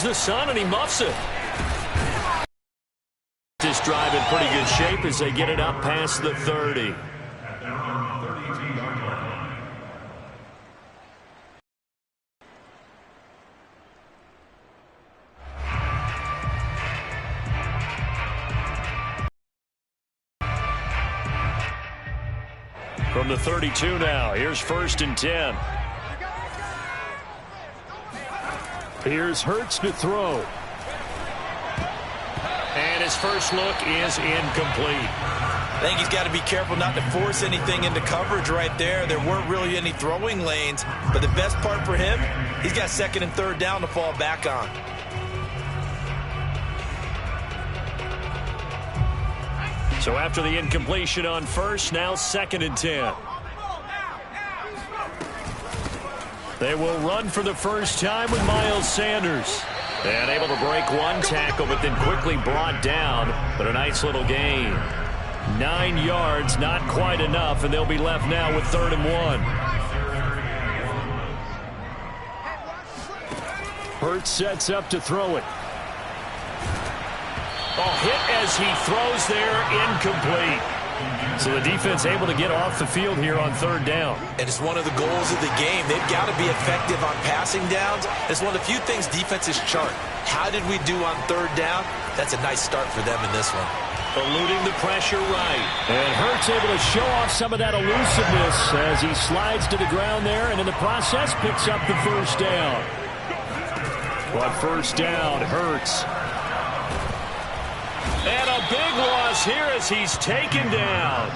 The sun, and he muffs it. This drive in pretty good shape as they get it up past the 30. From the 32 now, here's 1st and 10. Here's Hurts to throw. And his first look is incomplete. I think he's got to be careful not to force anything into coverage right there. There weren't really any throwing lanes, but the best part for him, he's got 2nd and 3rd down to fall back on. So after the incompletion on 1st, now 2nd and 10. They will run for the first time with Miles Sanders. And able to break one tackle, but then quickly brought down. But a nice little gain. 9 yards, not quite enough, and they'll be left now with 3rd and 1. Hurts sets up to throw it. Hit as he throws there, incomplete. So the defense able to get off the field here on 3rd down. And it's one of the goals of the game. They've got to be effective on passing downs. It's one of the few things defenses chart. How did we do on 3rd down? That's a nice start for them in this one. Eluding the pressure right. And Hurts able to show off some of that elusiveness as he slides to the ground there, and in the process picks up the 1st down. On 1st down, Hurts. And a big loss here as he's taken down.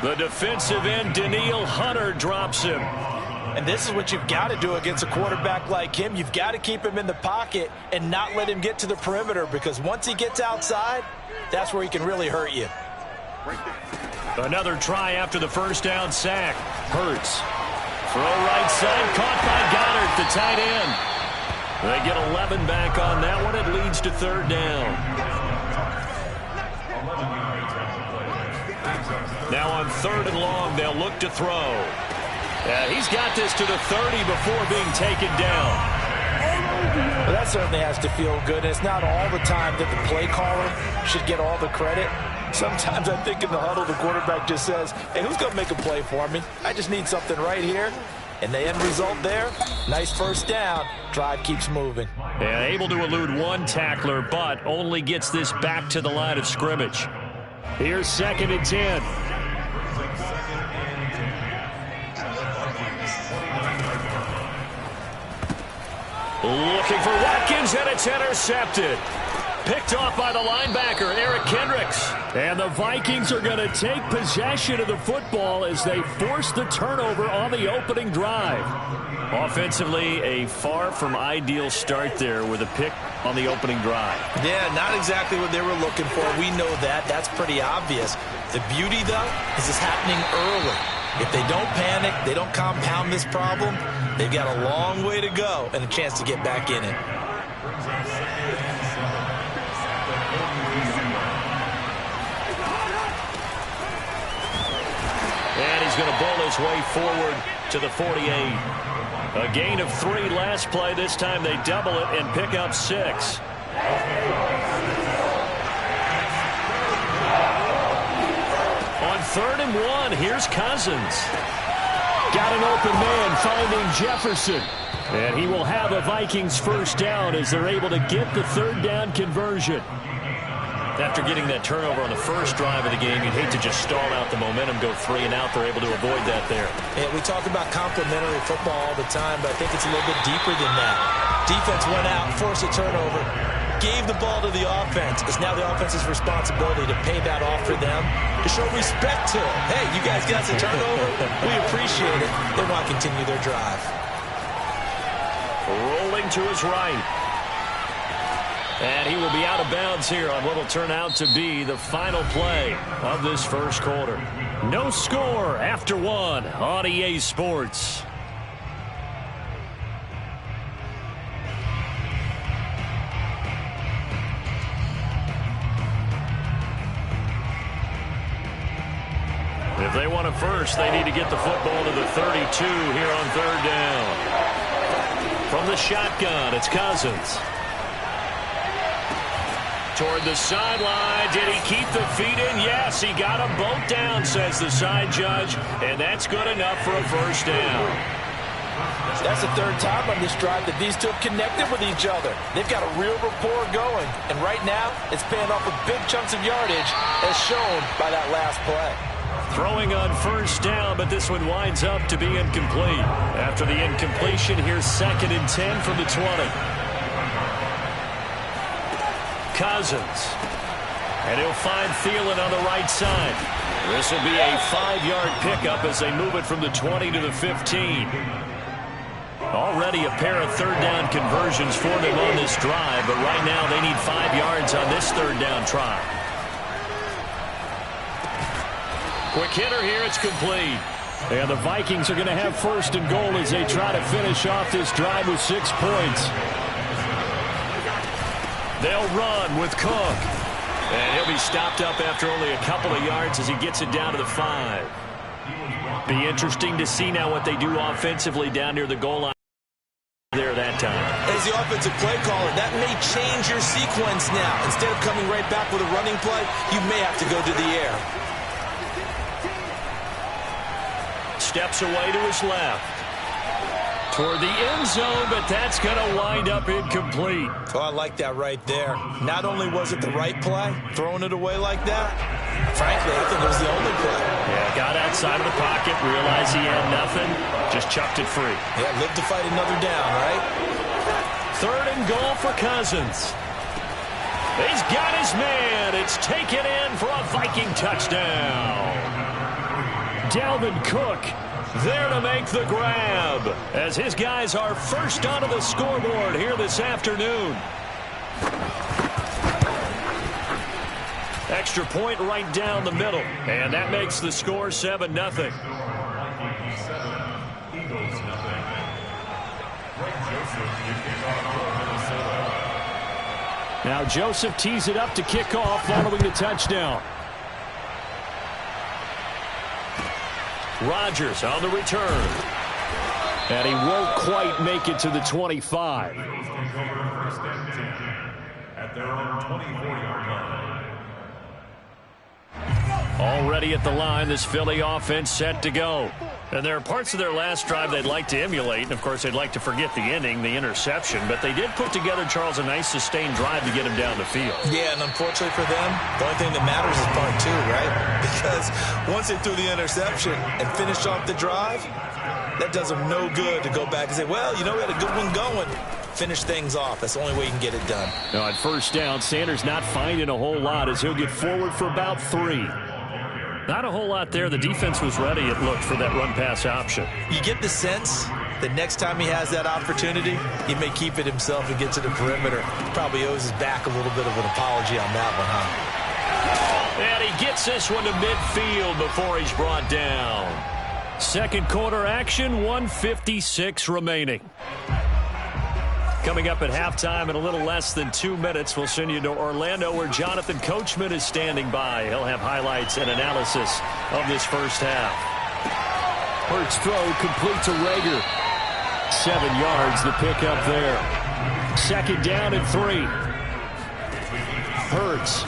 The defensive end, Danielle Hunter, drops him. And this is what you've got to do against a quarterback like him. You've got to keep him in the pocket and not let him get to the perimeter, because once he gets outside, that's where he can really hurt you. Another try after the 1st down sack. Hurts. Throw right side, caught by Goddard, the tight end. They get 11 back on that one. It leads to 3rd down. Now on 3rd and long, they'll look to throw. He's got this to the 30 before being taken down. Well, that certainly has to feel good. It's not all the time that the play caller should get all the credit. Sometimes I think in the huddle, the quarterback just says, hey, who's going to make a play for me? I just need something right here. And the end result there, nice 1st down. Drive keeps moving. And able to elude one tackler, but only gets this back to the line of scrimmage. Here's 2nd and 10. Looking for Watkins, and it's intercepted. Picked off by the linebacker, Eric Kendricks. And the Vikings are going to take possession of the football as they force the turnover on the opening drive. Offensively, a far from ideal start there with a pick on the opening drive. Yeah, not exactly what they were looking for. We know that. That's pretty obvious. The beauty, though, is it's happening early. If they don't panic, they don't compound this problem, they've got a long way to go and a chance to get back in it. And he's going to bowl his way forward to the 48. A gain of 3 last play. This time they double it and pick up 6. On 3rd and 1, here's Cousins. Got an open man finding Jefferson. And he will have a Vikings 1st down as they're able to get the 3rd down conversion. After getting that turnover on the first drive of the game, you'd hate to just stall out the momentum, go 3 and out. They're able to avoid that there. Yeah, we talk about complementary football all the time, but I think it's a little bit deeper than that. Defense went out, forced a turnover, gave the ball to the offense. It's now the offense's responsibility to pay that off for them, to show respect to them. Hey, you guys got the turnover. We appreciate it. They want to continue their drive. Rolling to his right. And he will be out of bounds here on what will turn out to be the final play of this first quarter. No score after 1 on EA Sports. If they want it first, they need to get the football to the 32 here on 3rd down. From the shotgun, it's Cousins. Toward the sideline. Did he keep the feet in? Yes, he got them both down, says the side judge. And that's good enough for a first down. That's the third time on this drive that these two have connected with each other. They've got a real rapport going. And right now, it's paying off with big chunks of yardage, as shown by that last play. Throwing on first down, but this one winds up to be incomplete. After the incompletion, here's 2nd and 10 from the 20. Cousins. And he'll find Thielen on the right side. This will be a 5-yard pickup as they move it from the 20 to the 15. Already a pair of third-down conversions for them on this drive, but right now they need 5 yards on this third-down try. Quick hitter here, it's complete. And the Vikings are going to have 1st and goal as they try to finish off this drive with 6 points. They'll run with Cook. And he'll be stopped up after only a couple of yards as he gets it down to the 5. Be interesting to see now what they do offensively down near the goal line there that time. As the offensive play caller, that may change your sequence now. Instead of coming right back with a running play, you may have to go to the air. Steps away to his left. Toward the end zone, but that's going to wind up incomplete. Oh, I like that right there. Not only was it the right play, throwing it away like that, frankly, I think it was the only play. Yeah, got outside of the pocket, realized he had nothing, just chucked it free. Yeah, live to fight another down, right? 3rd and goal for Cousins. He's got his man. It's taken in for a Viking touchdown. Dalvin Cook there to make the grab as his guys are first onto the scoreboard here this afternoon. Extra point right down the middle, and that makes the score 7-0. Now Joseph tees it up to kick off following the touchdown. Rodgers on the return. And he won't quite make it to the 25. At their own 24-yard line. Already at the line, this Philly offense set to go. And there are parts of their last drive they'd like to emulate. And, of course, they'd like to forget the ending, the interception. But they did put together, Charles, a nice sustained drive to get him down the field. Yeah, and unfortunately for them, the only thing that matters is part 2, right? Because once they threw the interception and finished off the drive, that does them no good to go back and say, well, you know, we had a good one going. Finish things off. That's the only way you can get it done. Now, at first down, Sanders not finding a whole lot as he'll get forward for about 3. Not a whole lot there. The defense was ready, it looked, for that run-pass option. You get the sense that next time he has that opportunity, he may keep it himself and get to the perimeter. Probably owes his back a little bit of an apology on that one, huh? And he gets this one to midfield before he's brought down. Second quarter action, 1:56 remaining. Coming up at halftime in a little less than 2 minutes, we'll send you to Orlando where Jonathan Coachman is standing by. He'll have highlights and analysis of this first half. Hurts throw complete to Rager. 7 yards, the pickup there. Second down and 3. Hurts.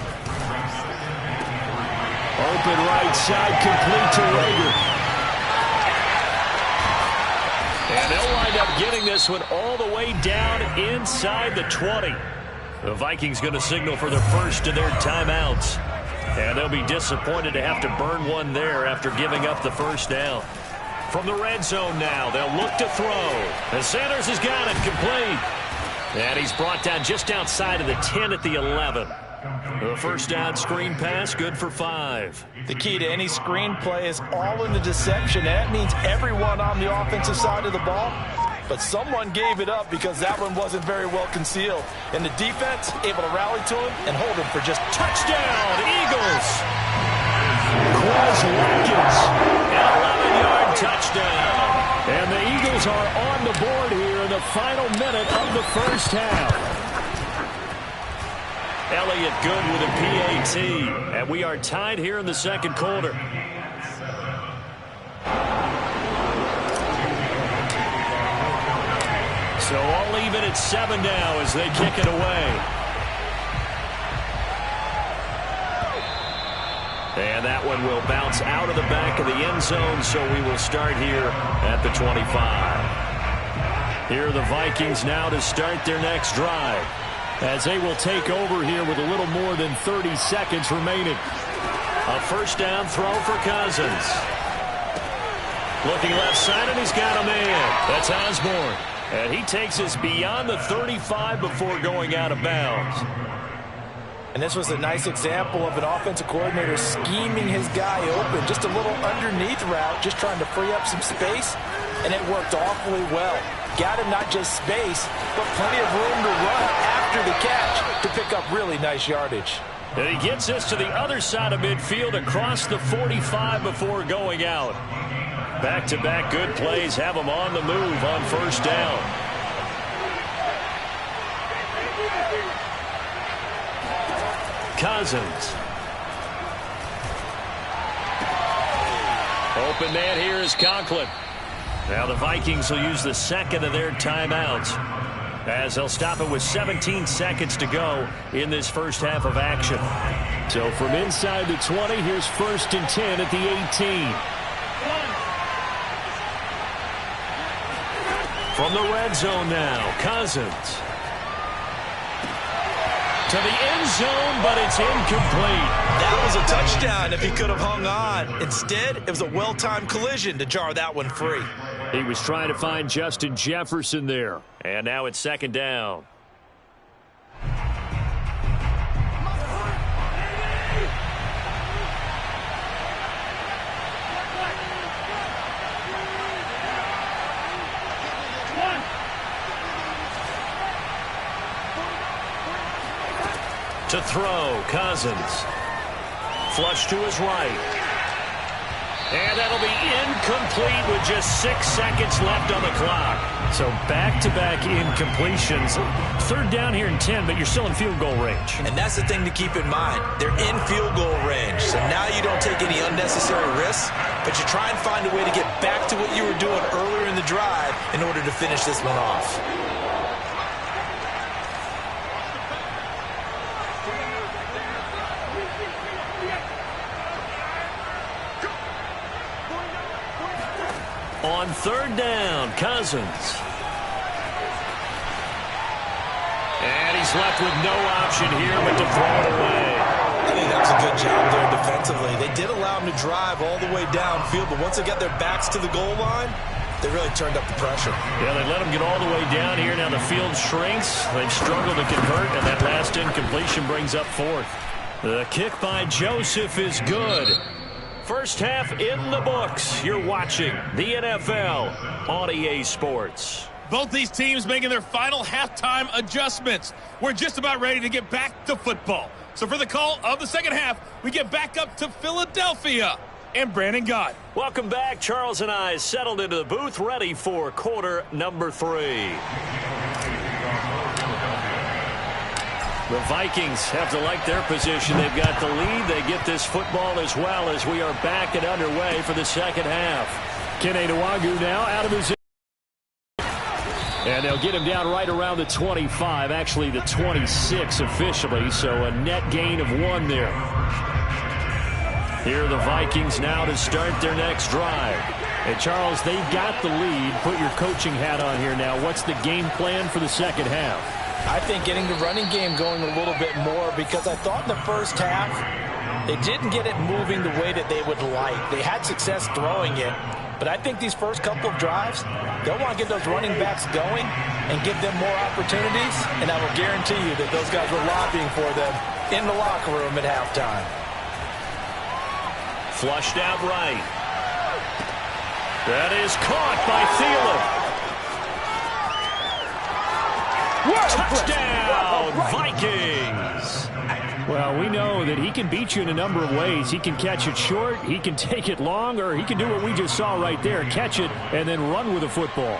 Open right side, complete to Rager. And they'll wind up getting this one all the way down inside the 20. The Vikings going to signal for their first of their timeouts. And they'll be disappointed to have to burn one there after giving up the first down. From the red zone now, they'll look to throw. And Sanders has got it complete. And he's brought down just outside of the 10 at the 11. The first down screen pass, good for 5. The key to any screen play is all in the deception. And that means everyone on the offensive side of the ball. But someone gave it up because that one wasn't very well concealed. And the defense able to rally to him and hold him for just touchdown, Eagles. Quez Watkins, an 11-yard touchdown. And the Eagles are on the board here in the final minute of the first half. Elliott good with a PAT, and we are tied here in the second quarter. So all even at 7 now as they kick it away. And that one will bounce out of the back of the end zone, so we will start here at the 25. Here are the Vikings now to start their next drive, as they will take over here with a little more than 30 seconds remaining. A first down throw for Cousins. Looking left side, and he's got a man. That's Osborne. And he takes us beyond the 35 before going out of bounds. And this was a nice example of an offensive coordinator scheming his guy open. Just a little underneath route, just trying to free up some space, and it worked awfully well. Got him not just space, but plenty of room to run after the catch to pick up really nice yardage. And he gets us to the other side of midfield across the 45 before going out. Back-to-back good plays have him on the move on first down. Cousins. Open man here is Conklin. Now the Vikings will use the second of their timeouts, as they'll stop it with 17 seconds to go in this first half of action. So from inside the 20, here's 1st and 10 at the 18. From the red zone now, Cousins. To the end zone, but it's incomplete. That was a touchdown if he could have hung on. Instead, it was a well-timed collision to jar that one free. He was trying to find Justin Jefferson there. And now it's second down. To throw, Cousins. Flush to his right. And that'll be incomplete with just 6 seconds left on the clock. So back-to-back incompletions. Third down here and 10, but you're still in field goal range. And that's the thing to keep in mind. They're in field goal range. So now you don't take any unnecessary risks, but you try and find a way to get back to what you were doing earlier in the drive in order to finish this one off. On third down, Cousins. And he's left with no option here but to throw it away. I think that's a good job there defensively. They did allow him to drive all the way downfield, but once they got their backs to the goal line, they really turned up the pressure. Yeah, they let him get all the way down here. Now the field shrinks. They've struggled to convert, and that last incompletion brings up fourth. The kick by Joseph is good. First half in the books. You're watching the NFL on EA Sports. Both these teams making their final halftime adjustments. We're just about ready to get back to football. So for the call of the second half, we get back up to Philadelphia and Brandon Gott. Welcome back. Charles and I settled into the booth, ready for quarter number 3. The Vikings have to like their position. They've got the lead. They get this football as well as we are back and underway for the second half. Kene Nwangwu now out of his... And they'll get him down right around the 25, actually the 26 officially, so a net gain of 1 there. Here are the Vikings now to start their next drive. And Charles, they've got the lead. Put your coaching hat on here now. What's the game plan for the second half? I think getting the running game going a little bit more, because I thought in the first half they didn't get it moving the way that they would like. They had success throwing it, but I think these first couple of drives, they'll want to get those running backs going and give them more opportunities, and I will guarantee you that those guys were lobbying for them in the locker room at halftime. Flushed out right. That is caught by Thielen. Touchdown, Vikings! Well, we know that he can beat you in a number of ways. He can catch it short, he can take it long, or he can do what we just saw right there, catch it and then run with the football.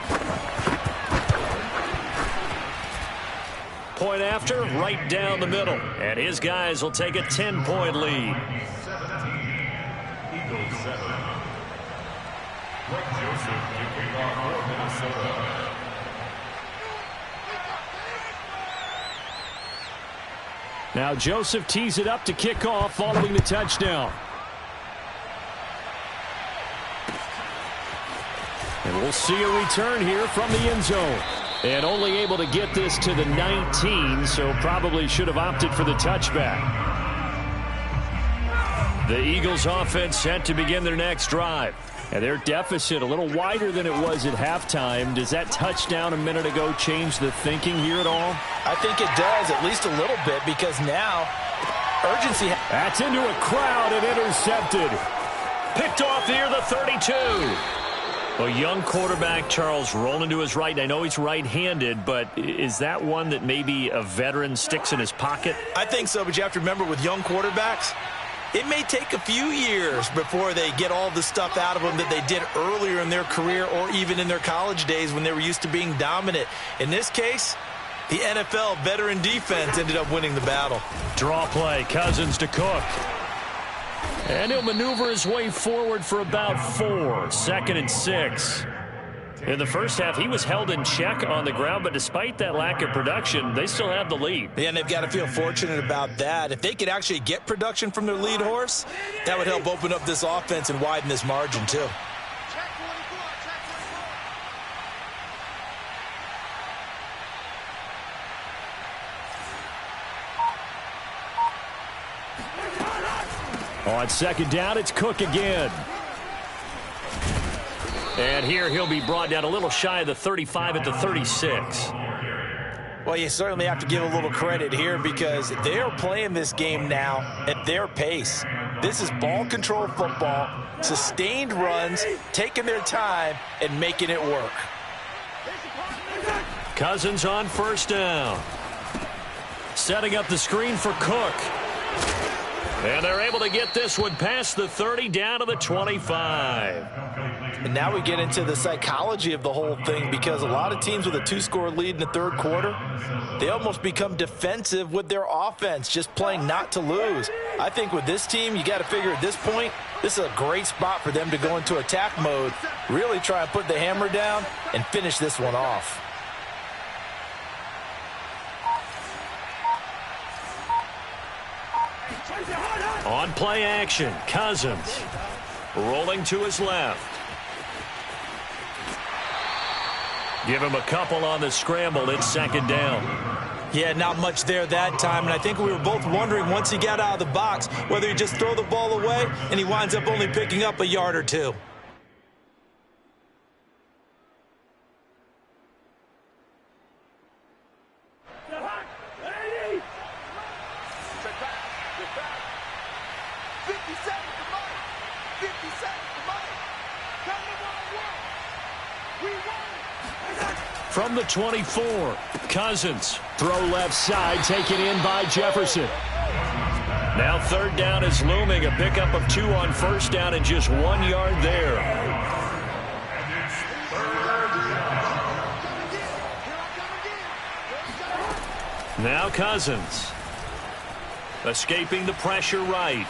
Point after, right down the middle. And his guys will take a 10-point lead. Eagles 7. Greg Joseph kicking off for Minnesota. Now Joseph tees it up to kick off following the touchdown. We'll see a return here from the end zone. And only able to get this to the 19, so probably should have opted for the touchback. The Eagles offense set to begin their next drive. And their deficit a little wider than it was at halftime. Does that touchdown a minute ago change the thinking here at all? I think it does, at least a little bit, because now urgency. That's into a crowd and intercepted. Picked off near the 32. A young quarterback, Charles, rolling to his right. I know he's right-handed, but is that one that maybe a veteran sticks in his pocket? I think so, but you have to remember with young quarterbacks, it may take a few years before they get all the stuff out of them that they did earlier in their career or even in their college days when they were used to being dominant. In this case, the NFL veteran defense ended up winning the battle. Draw play, Cousins to Cook. And he'll maneuver his way forward for about 4. 2nd and 6. In the first half, he was held in check on the ground, but despite that lack of production, they still have the lead. Yeah, and they've got to feel fortunate about that. If they could actually get production from their lead horse, that would help open up this offense and widen this margin, too. On 2nd down, it's Cook again. And here he'll be brought down a little shy of the 35 at the 36. Well, you certainly have to give a little credit here because they are playing this game now at their pace. This is ball control football, sustained runs, taking their time, and making it work. Cousins on 1st down. Setting up the screen for Cook. And they're able to get this one past the 30 down to the 25. And now we get into the psychology of the whole thing because a lot of teams with a 2-score lead in the 3rd quarter, they almost become defensive with their offense, just playing not to lose. I think with this team, you got to figure at this point, this is a great spot for them to go into attack mode, really try and put the hammer down and finish this one off. On play action, Cousins rolling to his left. Give him a couple on the scramble. It's 2nd down. Yeah, not much there that time, and I think we were both wondering once he got out of the box whether he just throw the ball away and he winds up only picking up a yard or 2. From the 24, Cousins. Throw left side, taken in by Jefferson. Now 3rd down is looming. A pickup of 2 on 1st down and just 1 yard there. Now Cousins. Escaping the pressure right.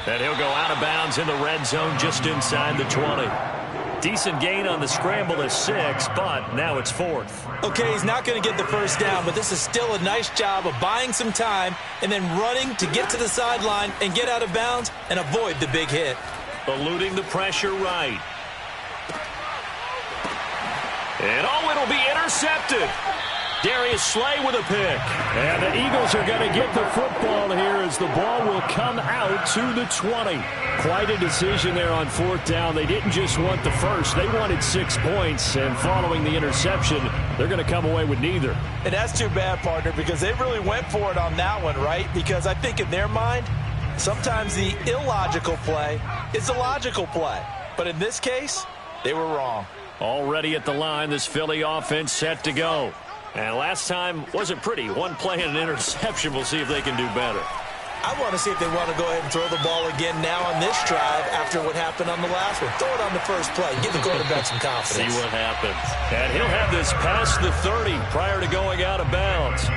And he'll go out of bounds in the red zone just inside the 20. Decent gain on the scramble is 6, but now it's 4th. Okay, he's not going to get the 1st down, but this is still a nice job of buying some time and then running to get to the sideline and get out of bounds and avoid the big hit. Eluding the pressure right. And it'll be intercepted. Darius Slay with a pick. And the Eagles are going to get the football here as the ball will come out to the 20. Quite a decision there on 4th down. They didn't just want the first. They wanted 6 points. And following the interception, they're going to come away with neither. And that's too bad, partner, because they really went for it on that one, right? Because I think in their mind, sometimes the illogical play is a logical play. But in this case, they were wrong. Already at the line, this Philly offense set to go. And last time wasn't pretty. 1 play and an interception. We'll see if they can do better. I want to see if they want to go ahead and throw the ball again now on this drive after what happened on the last one. Throw it on the first play. Give the quarterback some confidence. See what happens. And he'll have this past the 30 prior to going out of bounds.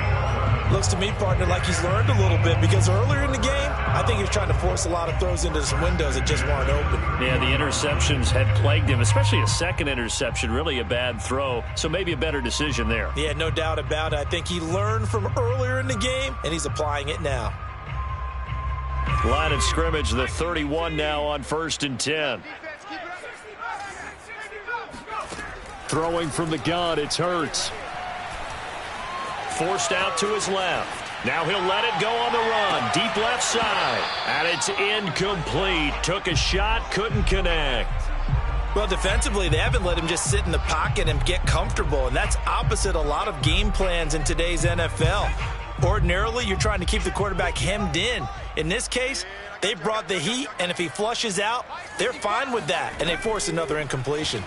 Looks to me, partner, like he's learned a little bit because earlier in the game, I think he was trying to force a lot of throws into some windows that just weren't open. Yeah, the interceptions had plagued him, especially a 2nd interception, really a bad throw. So maybe a better decision there. Yeah, no doubt about it. I think he learned from earlier in the game, and he's applying it now. Line of scrimmage, the 31 now on 1st and 10. Throwing from the gun, it's Hurts. Forced out to his left. Now he'll let it go on the run. Deep left side. And it's incomplete. Took a shot, couldn't connect. Well, defensively, they haven't let him just sit in the pocket and get comfortable, and that's opposite a lot of game plans in today's NFL. Ordinarily, you're trying to keep the quarterback hemmed in. In this case, they brought the heat, and if he flushes out, they're fine with that, and they force another incompletion.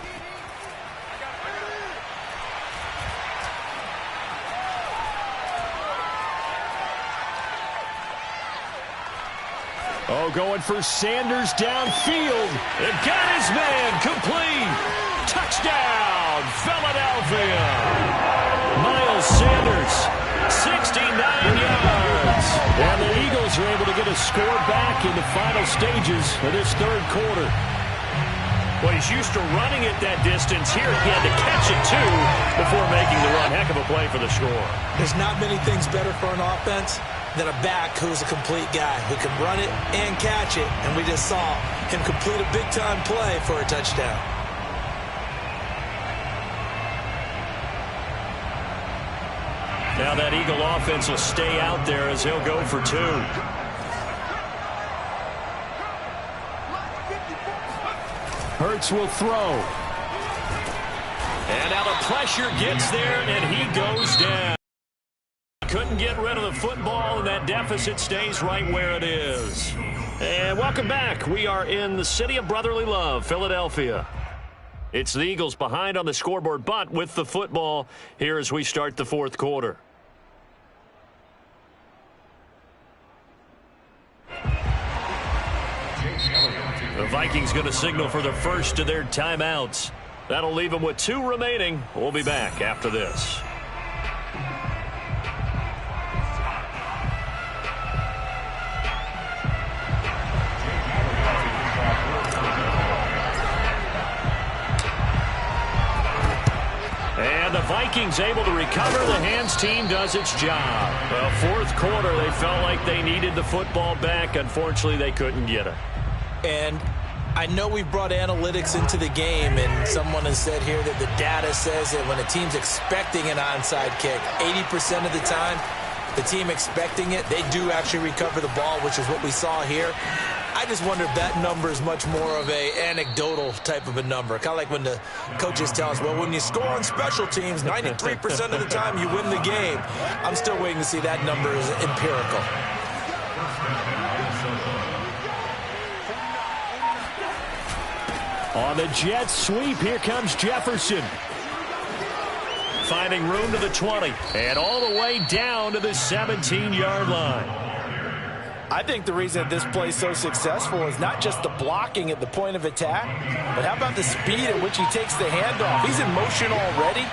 Oh, going for Sanders downfield. And got his man complete. Touchdown, Philadelphia. Miles Sanders, 69 yards. And the Eagles are able to get a score back in the final stages of this third quarter. Well, he's used to running it that distance. Here he had to catch it, too, before making the run. Heck of a play for the score. There's not many things better for an offense than a back who's a complete guy who can run it and catch it. And we just saw him complete a big-time play for a touchdown. Now that Eagle offense will stay out there as he'll go for two. Hurts will throw. And now the pressure gets there, and he goes down. Couldn't get rid of the football, and that deficit stays right where it is. And welcome back. We are in the city of brotherly love, Philadelphia. It's the Eagles behind on the scoreboard, but with the football here as we start the fourth quarter. The Vikings going to signal for the first of their timeouts. That'll leave them with 2 remaining. We'll be back after this. And the Vikings able to recover. The hands team does its job. Well, fourth quarter, they felt like they needed the football back. Unfortunately, they couldn't get it. And I know we brought analytics into the game, and someone has said here that the data says that when a team's expecting an onside kick, 80% of the time, the team expecting it, they do actually recover the ball, which is what we saw here. I just wonder if that number is much more of a anecdotal type of a number. Kind of like when the coaches tell us, well, when you score on special teams, 93% of the time you win the game. I'm still waiting to see that number is empirical. On the jet sweep, here comes Jefferson. Finding room to the 20, and all the way down to the 17-yard line. I think the reason that this play is so successful is not just the blocking at the point of attack, but how about the speed at which he takes the handoff? He's in motion already,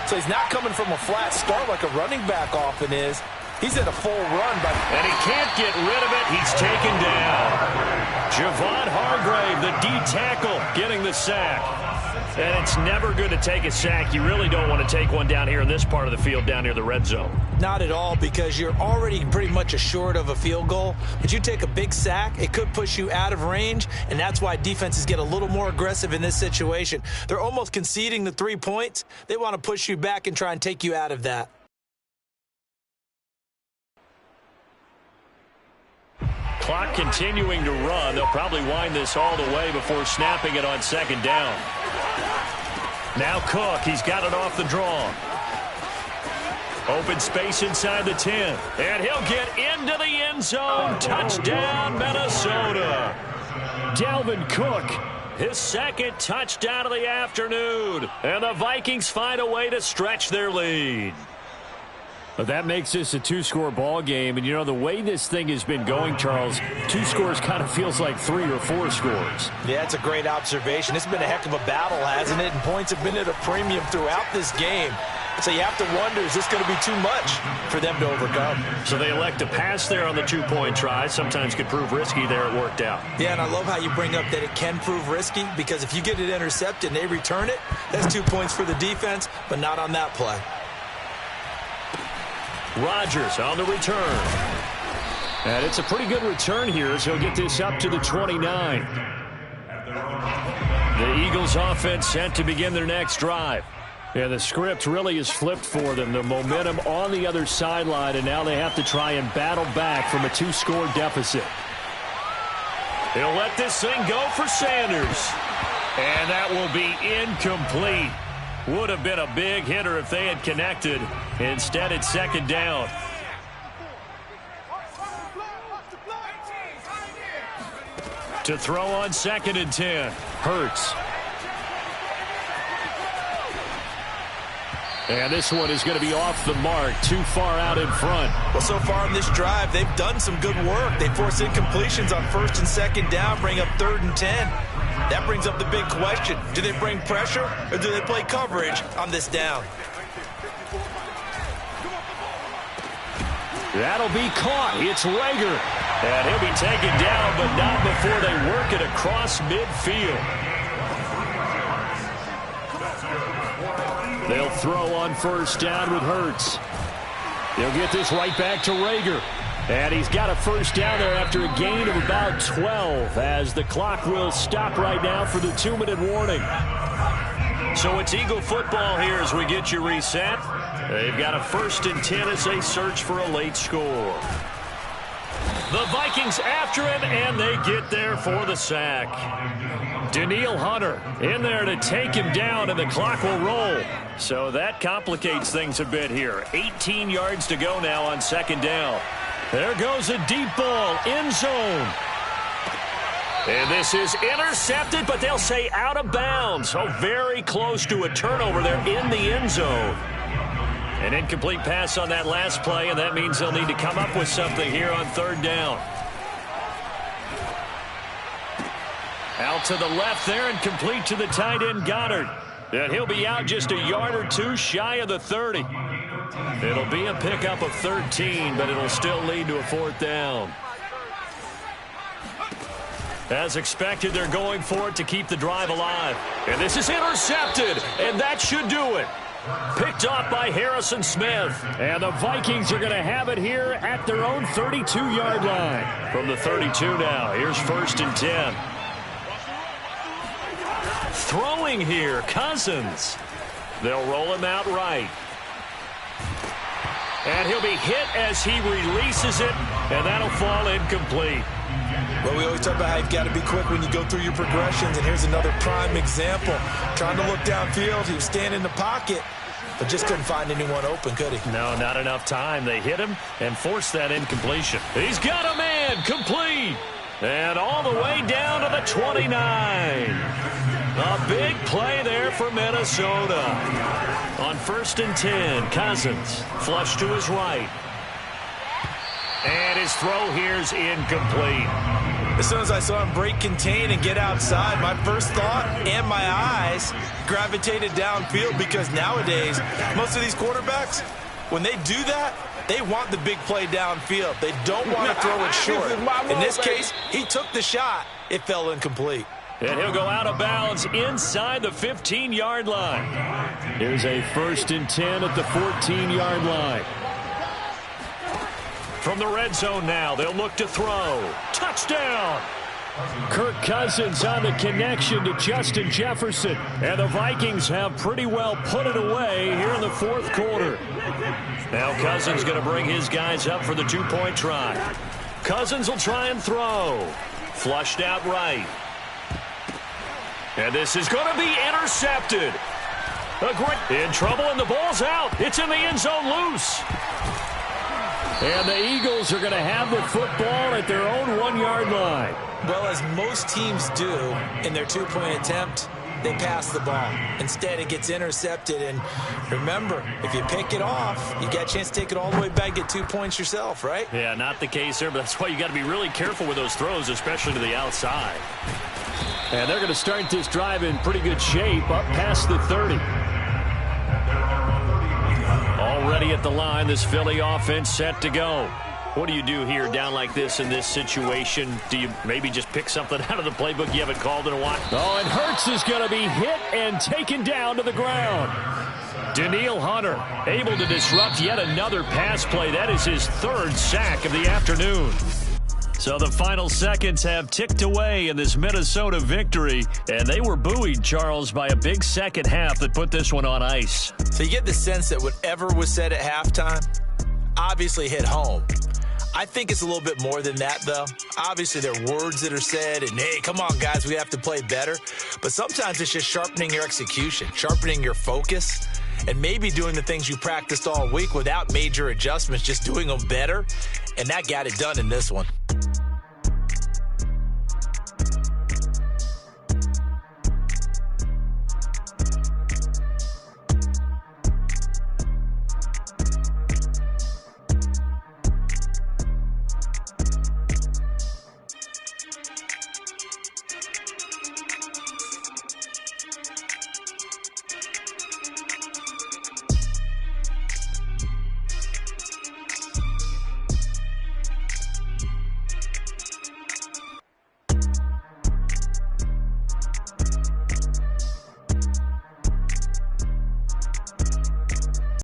so he's not coming from a flat start like a running back often is. He's at a full run. And he can't get rid of it. He's taken down. Javon Hargrave, the D-tackle, getting the sack. And it's never good to take a sack. You really don't want to take one down here in this part of the field, down near the red zone. Not at all, because you're already pretty much assured of a field goal. But you take a big sack, it could push you out of range, and that's why defenses get a little more aggressive in this situation. They're almost conceding the 3 points. They want to push you back and try and take you out of that. Clock continuing to run. They'll probably wind this all the way before snapping it on second down. Now Cook, he's got it off the draw. Open space inside the 10. And he'll get into the end zone. Touchdown, Minnesota. Dalvin Cook, his second touchdown of the afternoon. And the Vikings find a way to stretch their lead. But that makes this a 2-score ball game. And, you know, the way this thing has been going, Charles, 2 scores kind of feels like 3 or 4 scores. Yeah, it's a great observation. It's been a heck of a battle, hasn't it? And points have been at a premium throughout this game. So you have to wonder, is this going to be too much for them to overcome? So they elect to pass there on the 2-point try. Sometimes could prove risky there. It worked out. Yeah, and I love how you bring up that it can prove risky, because if you get it intercepted and they return it, that's 2 points for the defense, but not on that play. Rodgers on the return. And it's a pretty good return here as he'll get this up to the 29. The Eagles offense set to begin their next drive. Yeah, the script really is flipped for them. The momentum on the other sideline, and now they have to try and battle back from a 2-score deficit. He'll let this thing go for Sanders. And that will be incomplete. Would have been a big hitter if they had connected. Instead, it's second down. To throw on 2nd and 10. Hurts. And this one is going to be off the mark, too far out in front. Well, so far in this drive, they've done some good work. They force incompletions on 1st and 2nd down, bring up 3rd and 10. That brings up the big question. Do they bring pressure or do they play coverage on this down? That'll be caught. It's Rager. And he'll be taken down, but not before they work it across midfield. They'll throw on 1st down with Hurts. They'll get this right back to Rager. And he's got a 1st down there after a gain of about 12 as the clock will stop right now for the 2-minute warning. So it's Eagle football here as we get you reset. They've got a 1st and 10 as they search for a late score. The Vikings after him, and they get there for the sack. Danielle Hunter in there to take him down, and the clock will roll. So that complicates things a bit here. 18 yards to go now on 2nd down. There goes a deep ball, end zone. And this is intercepted, but they'll say out of bounds. So very close to a turnover there in the end zone. An incomplete pass on that last play, and that means they'll need to come up with something here on 3rd down. Out to the left there and complete to the tight end Goddard. And he'll be out just a yard or two shy of the 30. It'll be a pickup of 13, but it'll still lead to a 4th down. As expected, they're going for it to keep the drive alive. And this is intercepted, and that should do it. Picked off by Harrison Smith. And the Vikings are going to have it here at their own 32-yard line. From the 32 now, here's 1st and 10. Throwing here, Cousins. They'll roll him out right. And he'll be hit as he releases it, and that'll fall incomplete. Well, we always talk about how you've got to be quick when you go through your progressions, and here's another prime example. Trying to look downfield, he was standing in the pocket, but just couldn't find anyone open, could he? No, not enough time. They hit him and forced that incompletion. He's got a man, complete. And all the way down to the 29. A big play there for Minnesota. On 1st and 10, Cousins flush to his right. And his throw here's incomplete. As soon as I saw him break contain and get outside, my first thought and my eyes gravitated downfield, because nowadays, most of these quarterbacks, when they do that, they want the big play downfield. They don't want to throw it short. In this case, he took the shot. It fell incomplete. And he'll go out of bounds inside the 15-yard line. Here's a 1st and 10 at the 14-yard line. From the red zone now, they'll look to throw. Touchdown! Kirk Cousins on the connection to Justin Jefferson. And the Vikings have pretty well put it away here in the 4th quarter. Now Cousins going to bring his guys up for the 2-point try. Cousins will try and throw. Flushed out right. And this is going to be intercepted. In trouble, and the ball's out. It's in the end zone loose. And the Eagles are going to have the football at their own 1-yard line. Well, as most teams do in their 2-point attempt, they pass the ball. Instead, it gets intercepted. And remember, if you pick it off, you get a chance to take it all the way back, get 2 points yourself, right? Yeah, not the case there, but that's why you got to be really careful with those throws, especially to the outside. And they're going to start this drive in pretty good shape, up past the 30. Already at the line, this Philly offense set to go. What do you do here down like this in this situation? Do you maybe just pick something out of the playbook you haven't called in a while? Oh, and Hurts is going to be hit and taken down to the ground. Danielle Hunter able to disrupt yet another pass play. That is his 3rd sack of the afternoon. So the final seconds have ticked away in this Minnesota victory, and they were buoyed, Charles, by a big second half that put this one on ice. So you get the sense that whatever was said at halftime obviously hit home. I think it's a little bit more than that, though. Obviously, there are words that are said, and, hey, come on, guys, we have to play better. But sometimes it's just sharpening your execution, sharpening your focus, and maybe doing the things you practiced all week without major adjustments, just doing them better. And that got it done in this one.